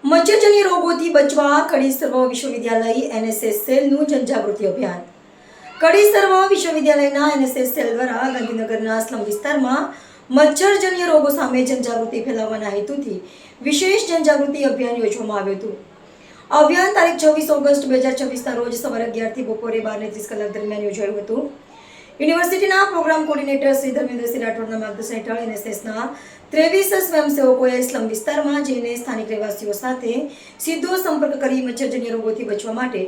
મચ્છરજન્ય રોગોથી બચવા કડી સર્વ વિશ્વવિદ્યાલય એનએસએસ સેલનું જનજાગૃતિ અભિયાન. કડી સર્વ વિશ્વવિદ્યાલયના એનએસએસ સેલ દ્વારા ગાંધીનગરના સ્લમ વિસ્તારમાં મચ્છરજન્ય રોગો સામે જનજાગૃતિ ફેલાવવાના હેતુથી વિશેષ જનજાગૃતિ અભિયાન યોજવામાં આવ્યું હતું. આ અભિયાન તારીખ 26 ઓગસ્ટ 2026ના રોજ સવારે 11 થી બપોરે 12:30 કલાક દરમિયાન યોજાયું હતું. યુનિવર્સિટીના પ્રોગ્રામ કોર્ડિનેટર શ્રી ધર્મેન્દ્રસિંહ રાઠોડના માર્ગદર્શન હેઠળ એનએસએસના 23 સ્વયંસેવકોએ સ્લમ વિસ્તારમાં જઈને સ્થાનિક રહેવાસીઓ સાથે સીધો સંપર્ક કરી મચ્છરજન્ય રોગોથી બચવા માટે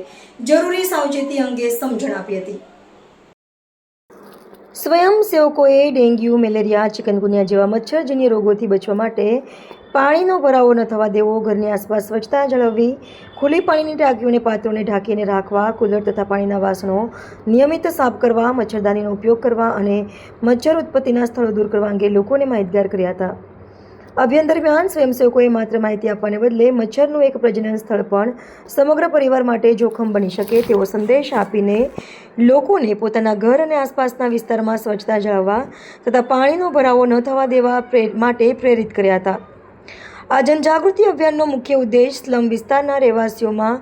જરૂરી સાવચેતી અંગે સમજણ આપી હતી. સ્વયંસેવકોએ ડેન્ગ્યુ, મેલેરિયા, ચિકનગુનિયા જેવા મચ્છરજન્ય રોગોથી બચવા માટે પાણીનો ભરાવો ન થવા દેવો, ઘરની આસપાસ સ્વચ્છતા જાળવવી, ખુલ્લી પાણીની ટાંકીઓને પાત્રોને ઢાંકીને રાખવા, કુલર તથા પાણીના વાસણો નિયમિત સાફ કરવા, મચ્છરદાનીનો ઉપયોગ કરવા અને મચ્છર ઉત્પત્તિના સ્થળો દૂર કરવા અંગે લોકોને માહિતગાર કર્યા હતા. અભિયાન દરમિયાન સ્વયંસેવકોએ માત્ર માહિતી આપવાને બદલે મચ્છરનું એક પ્રજનન સ્થળ પણ સમગ્ર પરિવાર માટે જોખમ બની શકે તેવો સંદેશ આપીને લોકોને પોતાના ઘર અને આસપાસના વિસ્તારમાં સ્વચ્છતા જાળવવા તથા પાણીનો ભરાવો ન થવા દેવા માટે પ્રેરિત કર્યા હતા. આ જનજાગૃતિ અભિયાનનો મુખ્ય ઉદ્દેશ સ્લમ વિસ્તારના રહેવાસીઓમાં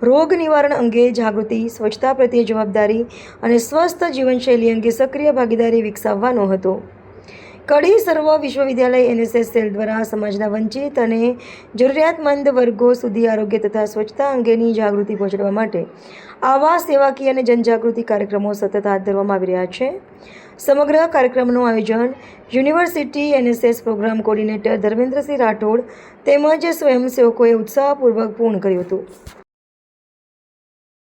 રોગ નિવારણ અંગે જાગૃતિ, સ્વચ્છતા પ્રત્યે જવાબદારી અને સ્વસ્થ જીવનશૈલી અંગે સક્રિય ભાગીદારી વિકસાવવાનો હતો. કડી સર્વ વિશ્વવિદ્યાલય એનએસએસ સેલ દ્વારા સમાજના વંચિત અને જરૂરિયાતમંદ વર્ગો સુધી આરોગ્ય તથા સ્વચ્છતા અંગેની જાગૃતિ પહોંચાડવા માટે આવા સેવાકીય અને જનજાગૃતિ કાર્યક્રમો સતત હાથ ધરવામાં આવી રહ્યા છે. સમગ્ર કાર્યક્રમનું આયોજન university NSS programme coordinator Dharmendrasinh Rathod તેમજ સ્વયંસેવકોએ ઉત્સાહપૂર્વક પૂર્ણ કર્યું હતું.